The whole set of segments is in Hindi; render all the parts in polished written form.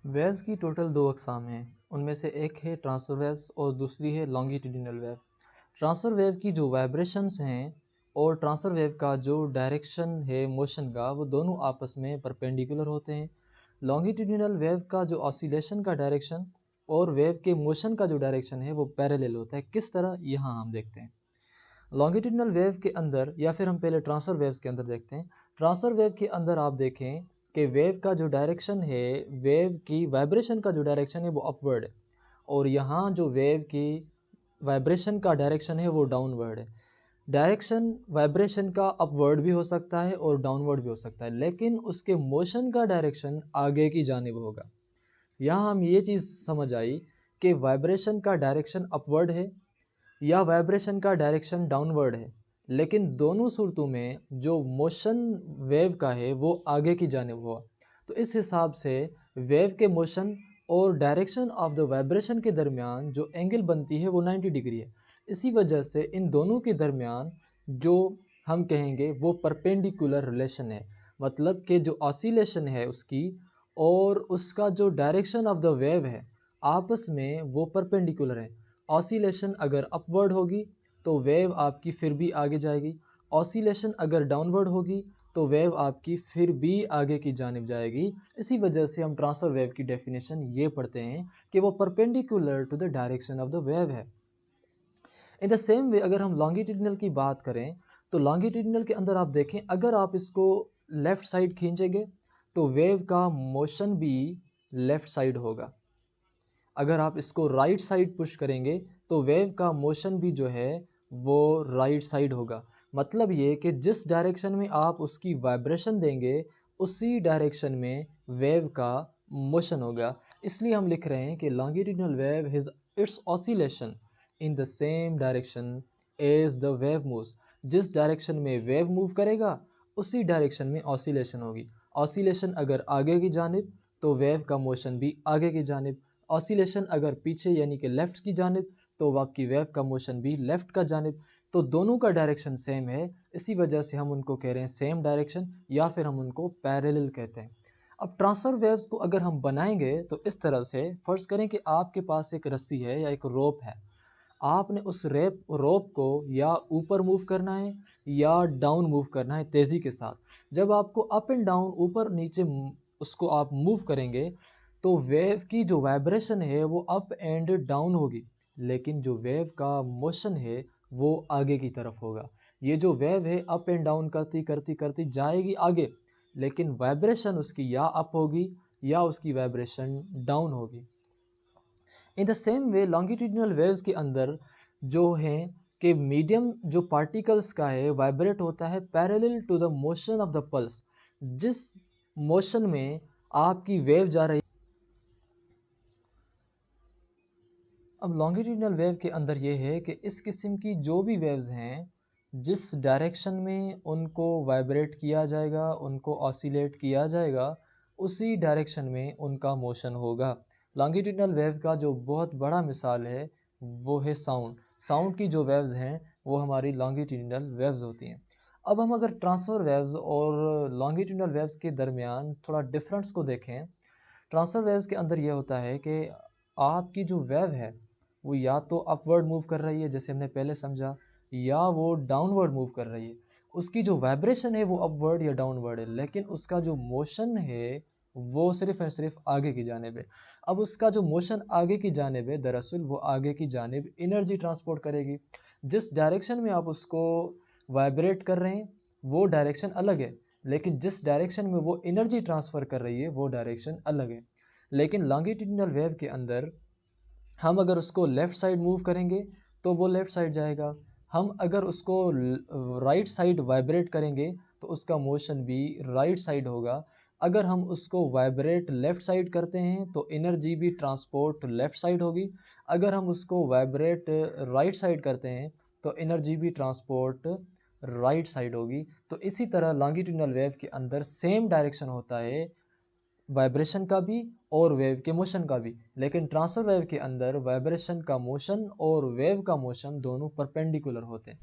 वेव्स की टोटल दो अकसाम हैं। उनमें से एक है ट्रांसफर वेव्स और दूसरी है लॉन्गिट्यूडिनल वेव। ट्रांसफर वेव की जो वाइब्रेशंस हैं और ट्रांसफर वेव का जो डायरेक्शन है मोशन का, वो दोनों आपस में परपेंडिकुलर होते हैं। लॉन्गिट्यूडिनल वेव का जो ऑसिलेशन का डायरेक्शन और वेव के मोशन का जो डायरेक्शन है वो पैरेलल होता है। किस तरह, यहाँ हम देखते हैं। लॉन्गिट्यूडिनल वेव के अंदर, या फिर हम पहले ट्रांसफर वेव्स के अंदर देखते हैं। ट्रांसफर वेव के अंदर आप देखें कि वेव का जो डायरेक्शन है, वेव की वाइब्रेशन का जो डायरेक्शन है वो अपवर्ड है, और यहाँ जो वेव की वाइब्रेशन का डायरेक्शन है वो डाउनवर्ड है। डायरेक्शन वाइब्रेशन का अपवर्ड भी हो सकता है और डाउनवर्ड भी हो सकता है, लेकिन उसके मोशन का डायरेक्शन आगे की जानिब होगा। यहाँ हम ये चीज़ समझ आई कि वाइब्रेशन का डायरेक्शन अपवर्ड है या वाइब्रेशन का डायरेक्शन डाउनवर्ड है, लेकिन दोनों सूरतों में जो मोशन वेव का है वो आगे की जानिब हुआ। तो इस हिसाब से वेव के मोशन और डायरेक्शन ऑफ द वाइब्रेशन के दरमियान जो एंगल बनती है वो 90 डिग्री है। इसी वजह से इन दोनों के दरमियान जो हम कहेंगे वो परपेंडिकुलर रिलेशन है, मतलब कि जो ऑसिलेशन है उसकी और उसका जो डायरेक्शन ऑफ द वेव है आपस में वो परपेंडिकुलर है। ऑसिलेशन अगर अपवर्ड होगी तो वेव आपकी फिर भी आगे जाएगी, ऑसिलेशन अगर डाउनवर्ड होगी तो वेव आपकी फिर भी आगे की जानिब जाएगी। इसी वजह से हम ट्रांसफर वेव की डेफिनेशन ये पढ़ते हैं कि वो perpendicular to the direction of the wave है। इन द सेम वे अगर हम लॉन्गिट्यूडिनल की बात करें तो लॉन्गिट्यूडिनल के अंदर आप देखें, अगर आप इसको लेफ्ट साइड खींचेंगे तो वेव का मोशन भी लेफ्ट साइड होगा। अगर आप इसको राइट साइड पुश करेंगे तो वेव का मोशन भी जो है वो राइट साइड होगा। मतलब ये कि जिस डायरेक्शन में आप उसकी वाइब्रेशन देंगे उसी डायरेक्शन में वेव का मोशन होगा। इसलिए हम लिख रहे हैं कि longitudinal wave is its oscillation in the same direction as the wave moves. जिस डायरेक्शन में वेव मूव करेगा उसी डायरेक्शन में ऑसिलेशन होगी। ऑसिलेशन अगर आगे की जानिब तो वेव का मोशन भी आगे की जानिब, ऑसिलेशन अगर पीछे यानी कि लेफ्ट की जानिब तो आपकी वेव का मोशन भी लेफ्ट का जानिब। तो दोनों का डायरेक्शन सेम है, इसी वजह से हम उनको कह रहे हैं सेम डायरेक्शन, या फिर हम उनको पैरेलल कहते हैं। अब ट्रांसफर वेव्स को अगर हम बनाएंगे तो इस तरह से, फर्ज करें कि आपके पास एक रस्सी है या एक रोप है। आपने उस रोप को या ऊपर मूव करना है या डाउन मूव करना है तेज़ी के साथ। जब आपको अप एंड डाउन, ऊपर नीचे उसको आप मूव करेंगे तो वेव की जो वाइब्रेशन है वो अप एंड डाउन होगी, लेकिन जो वेव का मोशन है वो आगे की तरफ होगा। ये जो वेव है अप एंड डाउन करती करती करती जाएगी आगे, लेकिन वाइब्रेशन उसकी या अप होगी या उसकी वाइब्रेशन डाउन होगी। इन the same way longitudinal waves के अंदर जो है कि मीडियम जो पार्टिकल्स का है वाइब्रेट होता है parallel to the motion of the pulse. जिस मोशन में आपकी वेव जा रही, अब लॉन्गिट्यूडिनल वेव के अंदर ये है कि इस किस्म की जो भी वेव्स हैं, जिस डायरेक्शन में उनको वाइब्रेट किया जाएगा, उनको ऑसिलेट किया जाएगा, उसी डायरेक्शन में उनका मोशन होगा। लॉन्गिट्यूडिनल वेव का जो बहुत बड़ा मिसाल है वो है साउंड। साउंड की जो वेव्स हैं वो हमारी लॉन्गिट्यूडिनल वेव्स होती हैं। अब हम अगर ट्रांसफर वेव्स और लॉन्गिट्यूडिनल वेव्स के दरमियान थोड़ा डिफरेंस को देखें। ट्रांसफर वेव्स के अंदर यह होता है कि आपकी जो वेव है वो या तो अपवर्ड मूव कर रही है जैसे हमने पहले समझा, या वो डाउनवर्ड मूव कर रही है। उसकी जो वाइब्रेशन है वो अपवर्ड या डाउनवर्ड है, लेकिन उसका जो मोशन है वो सिर्फ और सिर्फ आगे की जानिब है। अब उसका जो मोशन आगे की जानिब है, दरअसल वो आगे की जानिब एनर्जी ट्रांसपोर्ट करेगी। जिस डायरेक्शन में आप उसको वाइब्रेट कर रहे हैं वो डायरेक्शन अलग है, लेकिन जिस डायरेक्शन में वो एनर्जी ट्रांसफ़र कर रही है वो डायरेक्शन अलग है। लेकिन लॉन्गिट्यूडिनल वेव के अंदर हम अगर उसको लेफ़्ट साइड मूव करेंगे तो वो लेफ़्ट साइड जाएगा। हम अगर उसको राइट साइड वाइब्रेट करेंगे तो उसका मोशन भी राइट साइड होगा। अगर हम उसको वाइब्रेट लेफ़्ट साइड करते हैं तो एनर्जी भी ट्रांसपोर्ट लेफ़्ट साइड होगी। अगर हम उसको वाइब्रेट राइट साइड करते हैं तो एनर्जी भी ट्रांसपोर्ट राइट साइड होगी। तो इसी तरह लॉन्गिट्यूडिनल वेव के अंदर सेम डायरेक्शन होता है वाइब्रेशन का भी और वेव के मोशन का भी, लेकिन ट्रांसफर वेव के अंदर वाइब्रेशन का मोशन और वेव का मोशन दोनों परपेंडिकुलर होते हैं।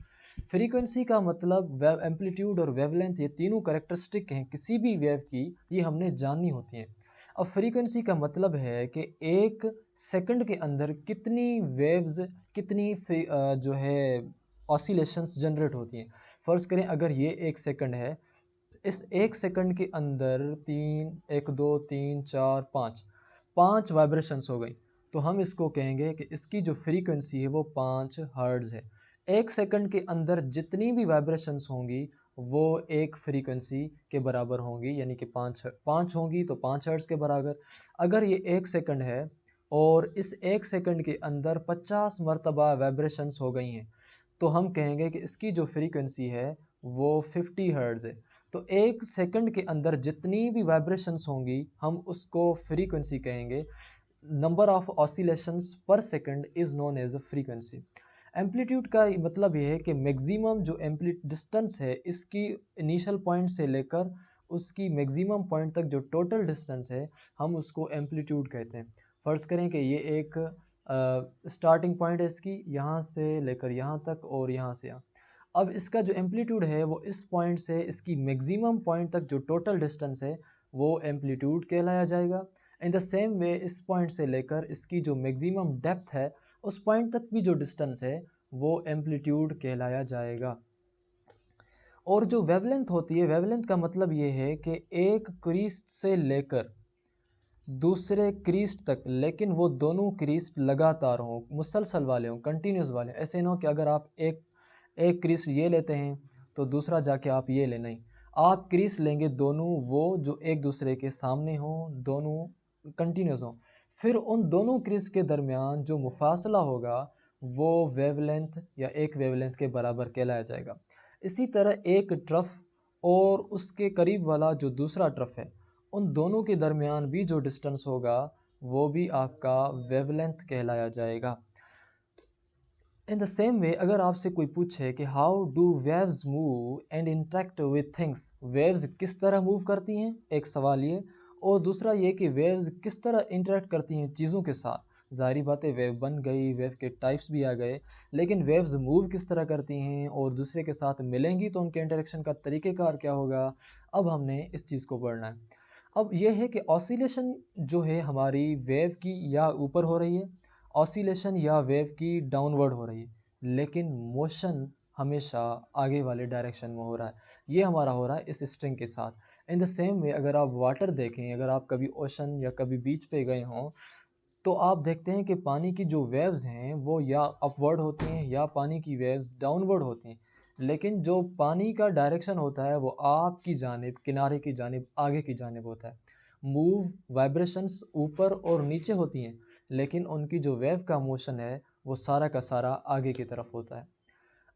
फ्रीक्वेंसी का मतलब वेव एम्पलीट्यूड और वेवलेंथ, ये तीनों कैरेक्टरिस्टिक हैं किसी भी वेव की, ये हमने जाननी होती हैं। अब फ्रीक्वेंसी का मतलब है कि एक सेकंड के अंदर कितनी वेव्स, कितनी जो है ऑसिलेशंस जनरेट होती हैं। फ़र्ज़ करें अगर ये एक सेकंड है, इस एक सेकंड के अंदर तीन, एक दो तीन चार पाँच, पाँच वाइब्रेशंस हो गई, तो हम इसको कहेंगे कि इसकी जो फ्रीक्वेंसी है वो 5 हर्ट्ज़ है। एक सेकंड के अंदर जितनी भी वाइब्रेशंस होंगी वो एक फ्रीक्वेंसी के बराबर होंगी, यानी कि पाँच होंगी तो 5 हर्ट्ज़ के बराबर। अगर ये एक सेकंड है और इस एक सेकंड के अंदर 50 मरतबा वाइब्रेशंस हो गई हैं, तो हम कहेंगे कि इसकी जो फ्रीक्वेंसी है वो 50 हर्ट्ज़ है। तो एक सेकंड के अंदर जितनी भी वाइब्रेशंस होंगी हम उसको फ्रीक्वेंसी कहेंगे। Number of oscillations per second is known as a frequency. Amplitude का मतलब ये है कि मैक्सिमम जो डिस्टेंस है इसकी इनिशियल पॉइंट से लेकर उसकी मैक्सिमम पॉइंट तक जो टोटल डिस्टेंस है हम उसको एम्पलीट्यूड कहते हैं। फ़र्ज़ करें कि ये एक स्टार्टिंग पॉइंट है इसकी, यहाँ से लेकर यहाँ तक और यहाँ से यहाँ। अब इसका जो एम्पलीट्यूड है वो इस पॉइंट से इसकी मैक्सिमम पॉइंट तक जो टोटल डिस्टेंस है वो एम्पलीट्यूड कहलाया जाएगा। इन द सेम वे इस पॉइंट से लेकर इसकी जो मैक्सिमम डेप्थ है उस पॉइंट तक भी जो डिस्टेंस है वो एम्पलीट्यूड कहलाया जाएगा। और जो वेवलेंथ होती है, वेवलेंथ का मतलब ये है कि एक क्रीस्ट से लेकर दूसरे क्रीस्ट तक, लेकिन वो दोनों क्रीस्ट लगातार हों, मुसलसल वाले हों, कंटिन्यूस वाले। ऐसे ना हो कि अगर आप एक क्रीस ये लेते हैं तो दूसरा जाके आप ये ले, नहीं, आप क्रीस लेंगे दोनों वो जो एक दूसरे के सामने हों, दोनों कंटिन्यूस हों, फिर उन दोनों क्रीस के दरमियान जो मुफासला होगा वो वेवलेंथ या एक वेवलेंथ के बराबर कहलाया जाएगा। इसी तरह एक ट्रफ और उसके करीब वाला जो दूसरा ट्रफ है, उन दोनों के दरमियान भी जो डिस्टेंस होगा वो भी आपका वेवलेंथ कहलाया जाएगा। इन द सेम वे अगर आपसे कोई पूछे कि how do waves move and interact with things, waves किस तरह मूव करती हैं, एक सवाल ये, और दूसरा ये कि वेव्स किस तरह इंटरेक्ट करती हैं चीज़ों के साथ। ज़ाहिर बात है वेव बन गई, वेव के टाइप्स भी आ गए, लेकिन वेव्स मूव किस तरह करती हैं और दूसरे के साथ मिलेंगी तो उनके इंटरेक्शन का तरीक़ेकार क्या होगा, अब हमने इस चीज़ को पढ़ना है। अब यह है कि ऑसिलेशन जो है हमारी वेव की या ऊपर हो रही है, ऑसिलेशन या वेव की डाउनवर्ड हो रही है, लेकिन मोशन हमेशा आगे वाले डायरेक्शन में हो रहा है। ये हमारा हो रहा है इस स्ट्रिंग के साथ। इन द सेम वे अगर आप वाटर देखें, अगर आप कभी ओशन या कभी बीच पे गए हों तो आप देखते हैं कि पानी की जो वेव्स हैं वो या अपवर्ड होती हैं या पानी की वेव्स डाउनवर्ड होती हैं, लेकिन जो पानी का डायरेक्शन होता है वो आपकी जानिब, किनारे की जानिब, आगे की जानिब होता है। मूव वाइब्रेशंस ऊपर और नीचे होती हैं, लेकिन उनकी जो वेव का मोशन है वो सारा का सारा आगे की तरफ होता है।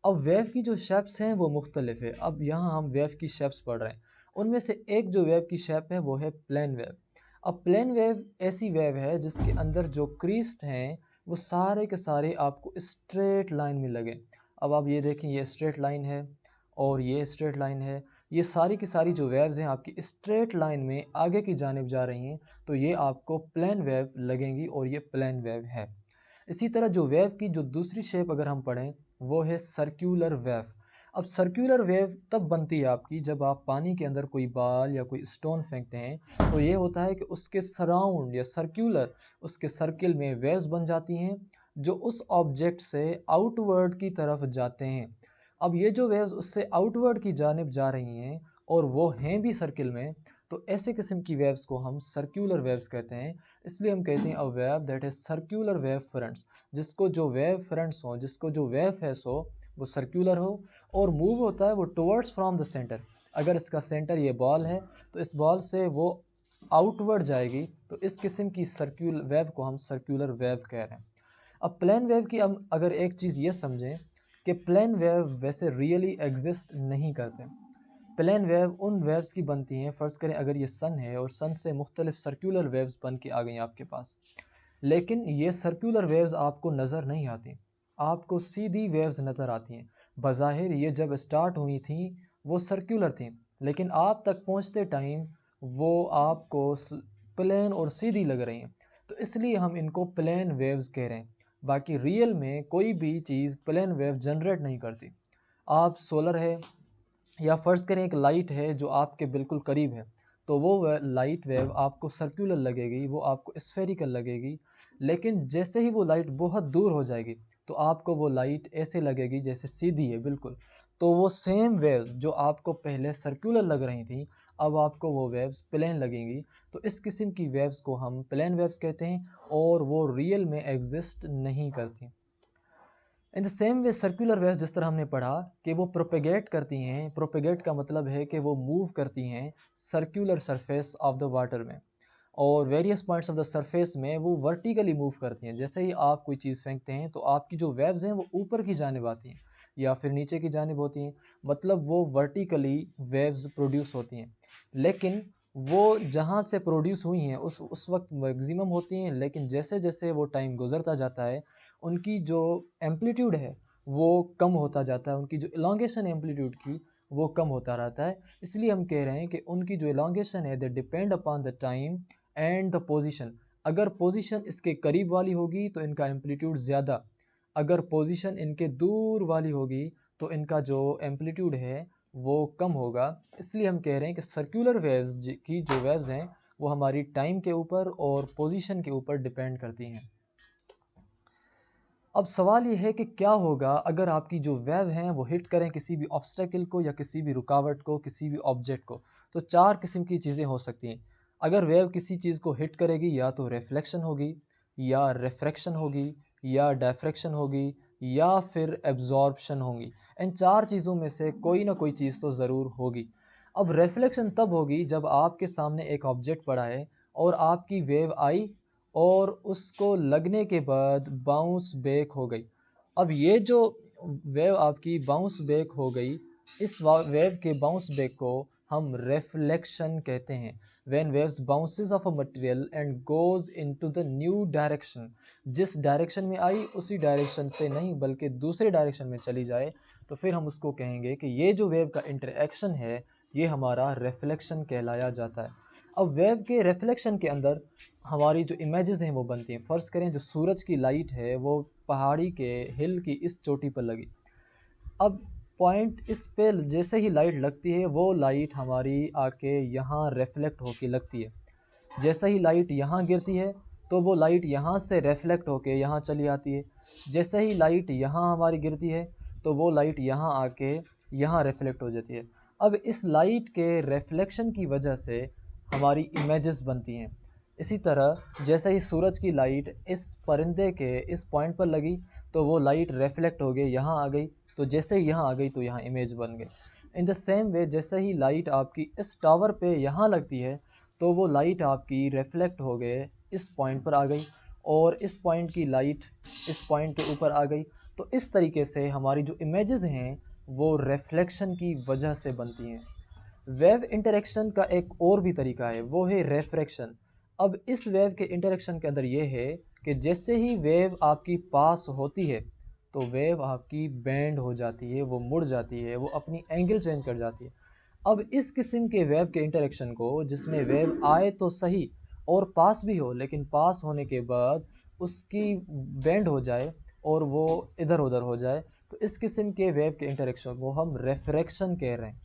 अब वेव की जो शेप्स हैं वो मुख्तलिफ है। अब यहाँ हम वेव की शेप्स पढ़ रहे हैं, उनमें से एक जो वेव की शेप है वो है प्लेन वेव। अब प्लेन वेव ऐसी वेव है जिसके अंदर जो क्रीस्ट हैं वो सारे के सारे आपको स्ट्रेट लाइन में लगे। अब आप ये देखें, ये स्ट्रेट लाइन है और ये स्ट्रेट लाइन है, ये सारी की सारी जो वेव्स हैं आपकी स्ट्रेट लाइन में आगे की जानिब जा रही हैं, तो ये आपको प्लेन वेव लगेंगी और ये प्लेन वेव है। इसी तरह जो वेव की जो दूसरी शेप अगर हम पढ़ें वो है सर्क्यूलर वेव। अब सर्क्यूलर वेव तब बनती है आपकी जब आप पानी के अंदर कोई बाल या कोई स्टोन फेंकते हैं, तो ये होता है कि उसके सराउंड या सर्क्यूलर, उसके सर्किल में वेव्स बन जाती हैं जो उस ऑब्जेक्ट से आउटवर्ड की तरफ जाते हैं। अब ये जो वेव्स उससे आउटवर्ड की जानिब जा रही हैं और वो हैं भी सर्किल में, तो ऐसे किस्म की वेव्स को हम सर्क्यूलर वेव्स कहते हैं। इसलिए हम कहते हैं a wave that is circular wave fronts, जिसको जो वेव फ्रंट्स हो, जिसको जो वेव फेस हो वो सर्क्यूलर हो और मूव होता है वो टुवर्ड्स फ्रॉम द सेंटर। अगर इसका सेंटर ये बॉल है तो इस बॉल से वो आउटवर्ड जाएगी, तो इस किस्म की सर्क्यूलर वेव को हम सर्क्यूलर वेव कह रहे हैं। अब प्लेन वेव की हम अगर एक चीज़ ये समझें कि प्लेन वेव वैसे रियली एग्जिस्ट नहीं करते। प्लेन वेव उन वेव्स की बनती हैं, फ़र्ज़ करें अगर ये सन है और सन से मुख्तलिफ सर्क्यूलर वेव्स बन के आ गई आपके पास, लेकिन ये सर्क्यूलर वेव्स आपको नज़र नहीं आती, आपको सीधी वेव्स नज़र आती हैं। बज़ाहिर ये जब स्टार्ट हुई थी वो सर्क्यूलर थी, लेकिन आप तक पहुंचते टाइम वो आपको प्लेन और सीधी लग रही हैं, तो इसलिए हम इनको प्लेन वेव्स कह रहे हैं। बाकी रियल में कोई भी चीज़ प्लेन वेव जनरेट नहीं करती। आप सोलर है या फ़र्ज़ करें एक लाइट है जो आपके बिल्कुल करीब है, तो वो लाइट वेव आपको सर्कुलर लगेगी, वो आपको स्फेरिकल लगेगी। लेकिन जैसे ही वो लाइट बहुत दूर हो जाएगी तो आपको वो लाइट ऐसे लगेगी जैसे सीधी है बिल्कुल। तो वो सेम वेव जो आपको पहले सर्कुलर लग रही थी, अब आपको वो वेव्स प्लेन लगेंगी। तो इस किस्म की वेव्स को हम प्लेन वेव्स कहते हैं और वो रियल में एग्जिस्ट नहीं करती। इन the same way circular waves, जिस तरह हमने पढ़ा कि वो प्रोपेगेट करती हैं, प्रोपेगेट का मतलब है कि वो मूव करती हैं circular surface of the water में, और various points of the surface में वो वर्टिकली मूव करती हैं। जैसे ही आप कोई चीज़ फेंकते हैं तो आपकी जो वेव्स हैं वो ऊपर की जानिब आती हैं या फिर नीचे की जानिब होती हैं, मतलब वो वर्टिकली वेव्स प्रोड्यूस होती हैं। लेकिन वो जहाँ से प्रोड्यूस हुई हैं उस वक्त मैक्सिमम होती हैं, लेकिन जैसे जैसे वो टाइम गुजरता जाता है उनकी जो एम्पलीट्यूड है वो कम होता जाता है, उनकी जो इलांगेशन एम्पलीट्यूड की वो कम होता रहता है। इसलिए हम कह रहे हैं कि उनकी जो इलांगेशन है they depend upon the time and the position. अगर पोजीशन इसके करीब वाली होगी तो इनका एम्पलीट्यूड ज़्यादा, अगर पोजीशन इनके दूर वाली होगी तो इनका जो एम्पलीट्यूड है वो कम होगा। इसलिए हम कह रहे हैं कि सर्कुलर वेव्स की जो वेव्स हैं वो हमारी टाइम के ऊपर और पोजीशन के ऊपर डिपेंड करती हैं। अब सवाल ये है कि क्या होगा अगर आपकी जो वेव हैं वो हिट करें किसी भी ऑब्स्टेकल को या किसी भी रुकावट को, किसी भी ऑब्जेक्ट को। तो चार किस्म की चीज़ें हो सकती हैं। अगर वेव किसी चीज़ को हिट करेगी या तो रिफ्लेक्शन होगी, या रिफ्रैक्शन होगी, या डायफ्रैक्शन होगी, या फिर एब्जॉर्प्शन होगी। इन चार चीज़ों में से कोई ना कोई चीज़ तो ज़रूर होगी। अब रिफ्लेक्शन तब होगी जब आपके सामने एक ऑब्जेक्ट पड़ा है और आपकी वेव आई और उसको लगने के बाद बाउंस बैक हो गई। अब ये जो वेव आपकी बाउंस बैक हो गई, इस वेव के बाउंस बैक को हम रिफ्लेक्शन कहते हैं। When waves bounces of a material and goes into the new direction, जिस डायरेक्शन में आई उसी डायरेक्शन से नहीं बल्कि दूसरे डायरेक्शन में चली जाए, तो फिर हम उसको कहेंगे कि ये जो वेव का इंटरेक्शन है ये हमारा रिफ्लेक्शन कहलाया जाता है। अब वेव के रिफ्लेक्शन के अंदर हमारी जो इमेजेस हैं वो बनती हैं। फ़र्ज़ करें जो सूरज की लाइट है वो पहाड़ी के हिल की इस चोटी पर लगी। अब पॉइंट इस पे जैसे ही लाइट लगती है वो लाइट हमारी आके यहाँ रिफ्लेक्ट होके लगती है। जैसे ही लाइट यहाँ गिरती है तो वो लाइट यहाँ से रिफ्लेक्ट होके यहाँ चली आती है। जैसे ही लाइट यहाँ हमारी गिरती है तो वो लाइट यहाँ आके यहाँ रिफ्लेक्ट हो जाती है। अब इस लाइट के रिफ्लेक्शन की वजह से हमारी इमेजेस बनती हैं। इसी तरह जैसे ही सूरज की लाइट इस परिंदे के इस पॉइंट पर लगी तो वो लाइट रिफ्लेक्ट हो गई यहाँ आ गई, तो जैसे ही यहाँ आ गई तो यहाँ इमेज बन गई। इन द सेम वे जैसे ही लाइट आपकी इस टावर पे यहाँ लगती है तो वो लाइट आपकी रिफ्लेक्ट हो गए इस पॉइंट पर आ गई, और इस पॉइंट की लाइट इस पॉइंट के ऊपर आ गई। तो इस तरीके से हमारी जो इमेजेस हैं वो रिफ्लेक्शन की वजह से बनती हैं। वेव इंटरेक्शन का एक और भी तरीका है, वो है रेफ्रैक्शन। अब इस वेव के इंटरेक्शन के अंदर ये है कि जैसे ही वेव आपकी पास होती है तो वेव आपकी बेंड हो जाती है, वो मुड़ जाती है, वो अपनी एंगल चेंज कर जाती है। अब इस किस्म के वेव के इंटरेक्शन को, जिसमें वेव आए तो सही और पास भी हो, लेकिन पास होने के बाद उसकी बेंड हो जाए और वो इधर उधर हो जाए, तो इस किस्म के वेव के इंटरेक्शन को हम रेफ्रैक्शन कह रहे हैं।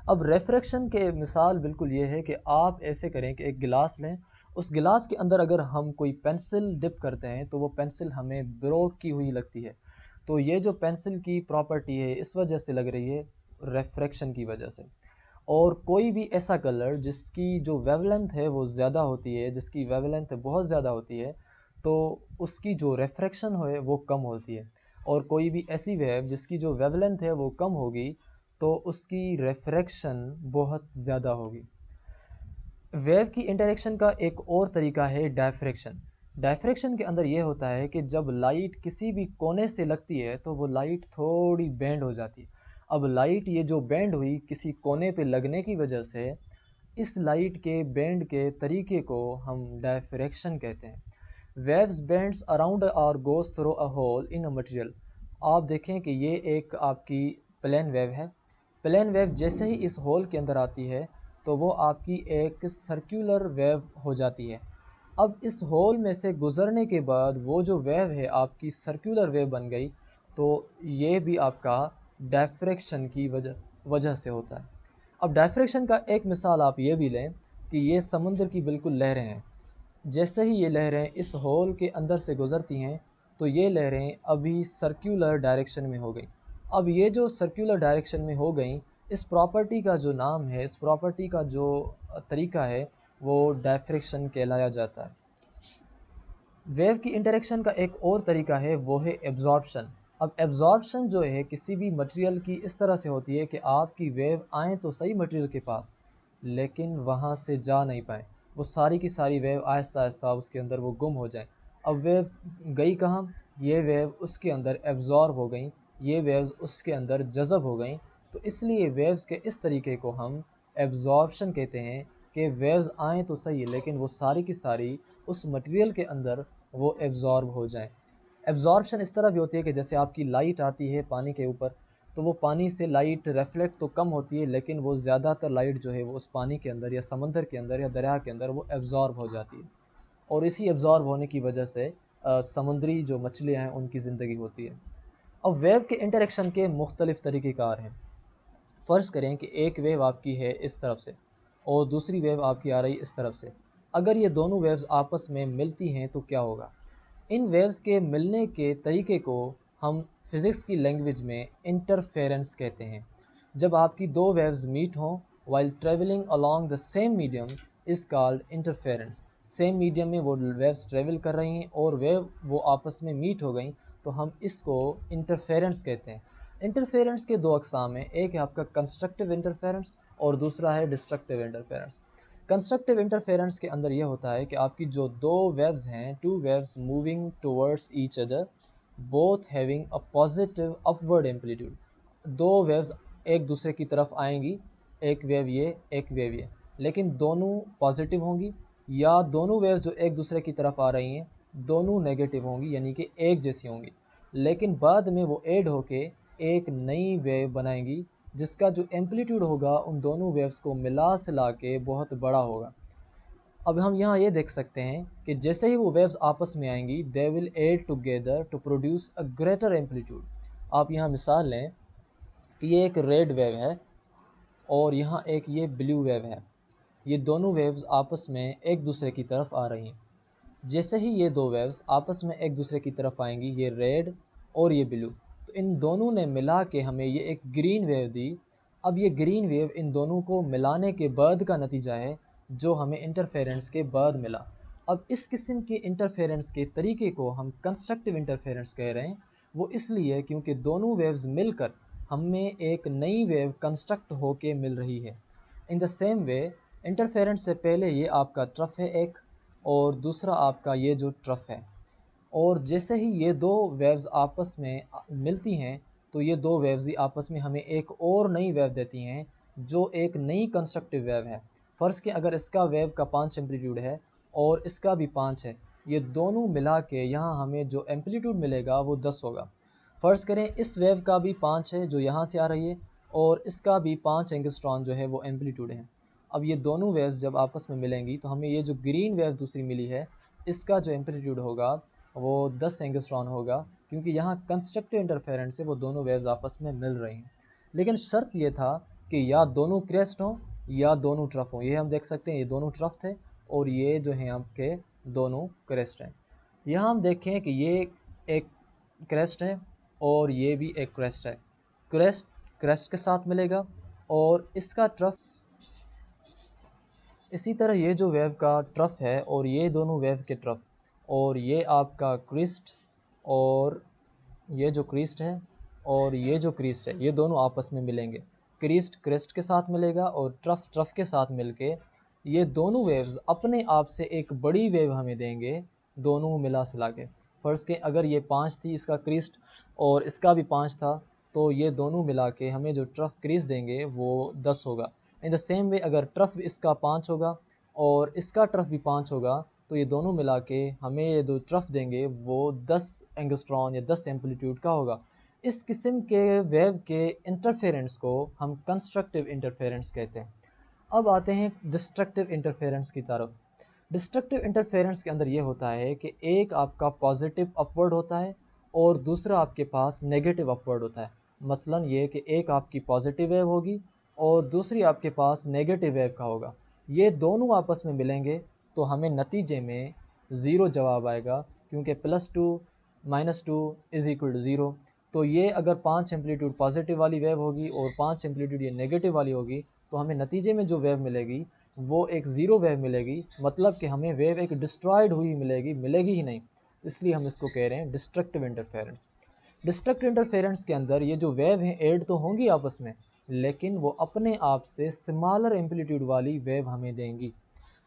अब रेफ्रैक्शन के मिसाल बिल्कुल ये है कि आप ऐसे करें कि एक गिलास लें, उस गिलास के अंदर अगर हम कोई पेंसिल डिप करते हैं तो वो पेंसिल हमें ब्रोक की हुई लगती है। तो ये जो पेंसिल की प्रॉपर्टी है इस वजह से लग रही है, रेफ्रैक्शन की वजह से। और कोई भी ऐसा कलर जिसकी जो वेवलेंथ है वो ज़्यादा होती है, जिसकी वेवलेंथ बहुत ज़्यादा होती है, तो उसकी जो रेफ्रैक्शन है वो कम होती है। और कोई भी ऐसी वेव जिसकी जो वेवलेंथ है वो कम होगी तो उसकी रेफ्रैक्शन बहुत ज़्यादा होगी। वेव की इंटरेक्शन का एक और तरीका है डायफ्रैक्शन। डायफ्रैक्शन के अंदर ये होता है कि जब लाइट किसी भी कोने से लगती है तो वो लाइट थोड़ी बेंड हो जाती है। अब लाइट ये जो बेंड हुई किसी कोने पे लगने की वजह से, इस लाइट के बेंड के तरीके को हम डायफ्रैक्शन कहते हैं। वेव्स बेंड्स अराउंड और goes through a hole in a material. आप देखें कि ये एक आपकी प्लेन वेव है। प्लेन वेव जैसे ही इस होल के अंदर आती है तो वो आपकी एक सर्कुलर वेव हो जाती है। अब इस होल में से गुजरने के बाद वो जो वेव है आपकी सर्कुलर वेव बन गई, तो ये भी आपका डायफ्रैक्शन की वजह से होता है। अब डायफ्रैक्शन का एक मिसाल आप ये भी लें कि ये समुद्र की बिल्कुल लहरें हैं। जैसे ही ये लहरें इस होल के अंदर से गुजरती हैं तो ये लहरें अभी सर्कुलर डायरेक्शन में हो गई। अब ये जो सर्कुलर डायरेक्शन में हो गई, इस प्रॉपर्टी का जो नाम है, इस प्रॉपर्टी का जो तरीका है, वो डायफ्रैक्शन कहलाया जाता है। वेव की इंटरेक्शन का एक और तरीका है, वो है एब्जॉर्प्शन। अब एब्जॉर्प्शन जो है किसी भी मटेरियल की इस तरह से होती है कि आपकी वेव आए तो सही मटेरियल के पास, लेकिन वहाँ से जा नहीं पाए, वो सारी की सारी वेव आहिस्ता आहिस्ता उसके अंदर वो गुम हो जाए। अब वेव गई कहाँ? ये वेव उसके अंदर एब्जॉर्ब हो गई, ये वेव्स उसके अंदर जज़ब हो गई। तो इसलिए वेव्स के इस तरीके को हम एब्जॉर्प्शन कहते हैं कि वेव्स आएँ तो सही लेकिन वो सारी की सारी उस मटेरियल के अंदर वो एब्जॉर्ब हो जाएं। एब्जॉर्प्शन इस तरह भी होती है कि जैसे आपकी लाइट आती है पानी के ऊपर, तो वो पानी से लाइट रिफ्लेक्ट तो कम होती है, लेकिन वो ज़्यादातर लाइट जो है वो उस पानी के अंदर या समंदर के अंदर या दरिया के अंदर वो एब्जॉर्ब हो जाती है। और इसी एब्जॉर्ब होने की वजह से समुद्री जो मछलियाँ हैं उनकी ज़िंदगी होती है। अब वेव के इंटरेक्शन के मुख्तलिफ तरीक़ेकार हैं। फ़र्ज़ करें कि एक वेव आपकी है इस तरफ से और दूसरी वेव आपकी आ रही इस तरफ से। अगर ये दोनों वेव्स आपस में मिलती हैं तो क्या होगा? इन वेव्स के मिलने के तरीके को हम फिज़िक्स की लैंग्वेज में इंटरफेरेंस कहते हैं। जब आपकी दो वेव्स मीट हों while travelling along the same medium is called interference. Same medium में वो वेव्स ट्रेवल कर रही हैं और वेव वो आपस में मीट हो गई, तो हम इसको इंटरफेरेंस कहते हैं। इंटरफेरेंस के दो अक़साम हैं, एक है आपका कंस्ट्रक्टिव इंटरफेरेंस और दूसरा है डिस्ट्रक्टिव इंटरफेरेंस। कंस्ट्रक्टिव इंटरफेरेंस के अंदर यह होता है कि आपकी जो दो वेव्स हैं, two waves moving towards each other both having a positive upward amplitude, दो वेव्स एक दूसरे की तरफ आएंगी, एक वेव ये एक वेव ये, लेकिन दोनों पॉजिटिव होंगी, या दोनों वेव्स जो एक दूसरे की तरफ आ रही हैं दोनों नेगेटिव होंगी, यानी कि एक जैसी होंगी, लेकिन बाद में वो ऐड होके एक नई वेव बनाएंगी जिसका जो एम्पलीट्यूड होगा उन दोनों वेव्स को मिला सिला के बहुत बड़ा होगा। अब हम यहाँ ये देख सकते हैं कि जैसे ही वो वेव्स आपस में आएंगी they will add together to produce a greater amplitude. आप यहाँ मिसाल लें कि ये एक रेड वेव है और यहाँ एक ये ब्लू वेव है। ये दोनों वेव्स आपस में एक दूसरे की तरफ आ रही हैं। जैसे ही ये दो वेव्स आपस में एक दूसरे की तरफ आएंगी, ये रेड और ये ब्लू, तो इन दोनों ने मिला के हमें ये एक ग्रीन वेव दी। अब ये ग्रीन वेव इन दोनों को मिलाने के बाद का नतीजा है जो हमें इंटरफेरेंस के बाद मिला। अब इस किस्म के इंटरफेरेंस के तरीके को हम कंस्ट्रक्टिव इंटरफेरेंस कह रहे हैं। वो इसलिए क्योंकि दोनों वेव्स मिलकर हमें एक नई वेव कंस्ट्रक्ट होके मिल रही है। In the same way interference से पहले ये आपका ट्रफ है एक, और दूसरा आपका ये जो ट्रफ है, और जैसे ही ये दो वेव्स आपस में मिलती हैं तो ये दो वेव्स ही आपस में हमें एक और नई वेव देती हैं जो एक नई कंस्ट्रक्टिव वेव है। फ़र्ज़ कि अगर इसका वेव का 5 एम्पलीट्यूड है और इसका भी 5 है, ये दोनों मिला के यहाँ हमें जो एम्पलीट्यूड मिलेगा वो 10 होगा। फ़र्ज़ करें इस वेव का भी 5 है जो यहाँ से आ रही है और इसका भी 5 एंगस्ट्रॉन जो है वो एम्पलीट्यूड है। अब ये दोनों वेव्स जब आपस में मिलेंगी तो हमें ये जो ग्रीन वेव दूसरी मिली है इसका जो एम्पलीट्यूड होगा वो 10 एंगस्ट्रॉन होगा, क्योंकि यहाँ कंस्ट्रक्टिव इंटरफेरेंस से वो दोनों वेव्स आपस में मिल रही हैं। लेकिन शर्त ये था कि या दोनों क्रेस्ट हों या दोनों ट्रफ हों। ये हम देख सकते हैं ये दोनों ट्रफ थे और ये जो हैं आपके दोनों क्रेस्ट हैं। यहाँ हम देखें कि ये एक क्रेस्ट है और ये भी एक क्रेस्ट है। क्रेस्ट क्रेस्ट के साथ मिलेगा और इसका ट्रफ, इसी तरह ये जो वेव का ट्रफ है और ये दोनों वेव के ट्रफ, और ये आपका क्रिस्ट और ये जो क्रिस्ट है और ये जो क्रिस्ट है, ये दोनों आपस में मिलेंगे। क्रिस्ट क्रेस्ट के साथ मिलेगा और ट्रफ ट्रफ के साथ मिलके ये दोनों वेव्स अपने आप से एक बड़ी वेव हमें देंगे, दोनों मिला सिला के। फ़र्ज़ के अगर ये 5 थी इसका क्रिस्ट और इसका भी 5 था, तो ये दोनों मिला के हमें जो ट्रफ क्रिस देंगे वो 10 होगा। इन द सेम वे अगर ट्रफ इसका 5 होगा और इसका ट्रफ भी 5 होगा, तो ये दोनों मिला के हमें ये दो ट्रफ देंगे वो 10 एंगस्ट्रॉन या 10 एम्पलीट्यूड का होगा। इस किस्म के वेव के इंटरफेरेंस को हम कंस्ट्रक्टिव इंटरफेरेंस कहते हैं। अब आते हैं डिस्ट्रक्टिव इंटरफेरेंस की तरफ। डिस्ट्रक्टिव इंटरफेरेंस के अंदर ये होता है कि एक आपका पॉजिटिव अपवर्ड होता है और दूसरा आपके पास नेगेटिव अपवर्ड होता है। मसलन ये कि एक आपकी पॉजिटिव वेव होगी और दूसरी आपके पास नेगेटिव वेव का होगा। ये दोनों आपस में मिलेंगे तो हमें नतीजे में ज़ीरो जवाब आएगा, क्योंकि +2 -2 इज़ इक्वल टू ज़ीरो। तो ये अगर 5 एम्पलीट्यूड पॉजिटिव वाली वेव होगी और 5 एम्पलीट्यूड ये नेगेटिव वाली होगी, तो हमें नतीजे में जो वेव मिलेगी वो एक ज़ीरो वेव मिलेगी, मतलब कि हमें वेव एक डिस्ट्रॉयड हुई मिलेगी ही नहीं। तो इसलिए हम इसको कह रहे हैं डिस्ट्रक्टिव इंटरफेरेंस। डिस्ट्रक्टिव इंटरफेरेंस के अंदर ये जो वेव हैं ऐड तो होंगी आपस में, लेकिन वो अपने आप से स्मॉलर एम्पलीट्यूड वाली वेव हमें देंगी।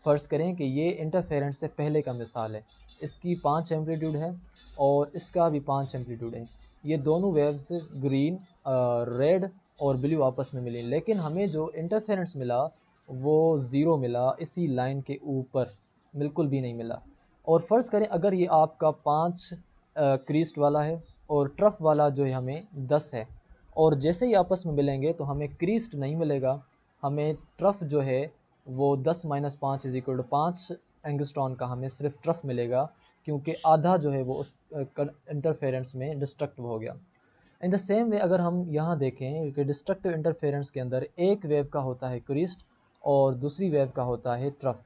फ़र्ज़ करें कि ये इंटरफेरेंस से पहले का मिसाल है, इसकी 5 एम्पलीट्यूड है और इसका भी 5 एम्पलीट्यूड है। ये दोनों वेव्स ग्रीन, रेड और ब्लू आपस में मिली, लेकिन हमें जो इंटरफेरेंस मिला वो ज़ीरो मिला, इसी लाइन के ऊपर बिल्कुल भी नहीं मिला। और फ़र्ज़ करें अगर ये आपका 5 क्रीस्ट वाला है और ट्रफ वाला जो है हमें 10 है, और जैसे ही आपस में मिलेंगे तो हमें क्रीस्ट नहीं मिलेगा, हमें ट्रफ जो है वो 10 - 5 इज इक्वल टू 5 एंगस्ट्रॉन का हमें सिर्फ ट्रफ मिलेगा, क्योंकि आधा जो है वो उस इंटरफेरेंस में डिस्ट्रक्टिव हो गया। इन द सेम वे अगर हम यहाँ देखें कि डिस्ट्रक्टिव इंटरफेरेंस के अंदर एक वेव का होता है क्रीस्ट और दूसरी वेव का होता है ट्रफ,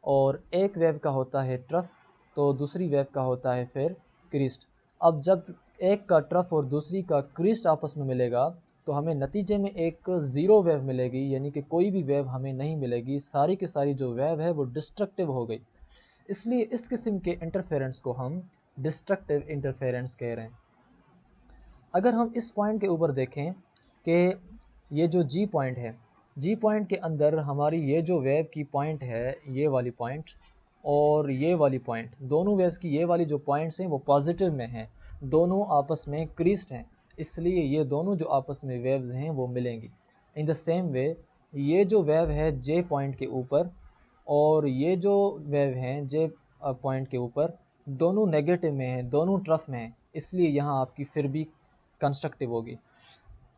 और एक वेव का होता है ट्रफ तो दूसरी वेव का होता है फिर क्रीस्ट। अब जब एक का ट्रफ और दूसरी का क्रीस्ट आपस में मिलेगा तो हमें नतीजे में एक ज़ीरो वेव मिलेगी, यानी कि कोई भी वेव हमें नहीं मिलेगी, सारी की सारी जो वेव है वो डिस्ट्रक्टिव हो गई। इसलिए इस किस्म के इंटरफेरेंस को हम डिस्ट्रक्टिव इंटरफेरेंस कह रहे हैं। अगर हम इस पॉइंट के ऊपर देखें कि ये जो जी पॉइंट है, जी पॉइंट के अंदर हमारी ये जो वेव की पॉइंट है, ये वाली पॉइंट और ये वाली पॉइंट, दोनों वेव्स की ये वाली जो पॉइंट्स हैं वो पॉजिटिव में हैं, दोनों आपस में क्रीस्ड हैं, इसलिए ये दोनों जो आपस में वेव्स हैं वो मिलेंगी। इन द सेम वे ये जो वेव है जे पॉइंट के ऊपर और ये जो वेव हैं जे पॉइंट के ऊपर, दोनों नेगेटिव में हैं, दोनों ट्रफ में हैं, इसलिए यहाँ आपकी फिर भी कंस्ट्रक्टिव होगी।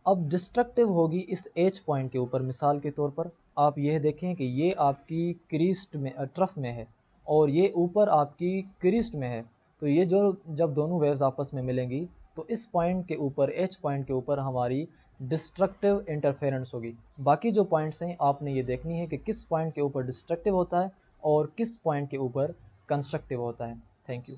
अब डिस्ट्रक्टिव होगी इस एच पॉइंट के ऊपर। मिसाल के तौर पर आप यह देखें कि ये आपकी क्रीस्ट में ट्रफ में है और ये ऊपर आपकी क्रीस्ट में है, तो ये जो जब दोनों वेव्स आपस में मिलेंगी तो इस पॉइंट के ऊपर, एच पॉइंट के ऊपर हमारी डिस्ट्रक्टिव इंटरफेरेंस होगी। बाकी जो पॉइंट्स हैं आपने ये देखनी है कि किस पॉइंट के ऊपर डिस्ट्रक्टिव होता है और किस पॉइंट के ऊपर कंस्ट्रक्टिव होता है। Thank you.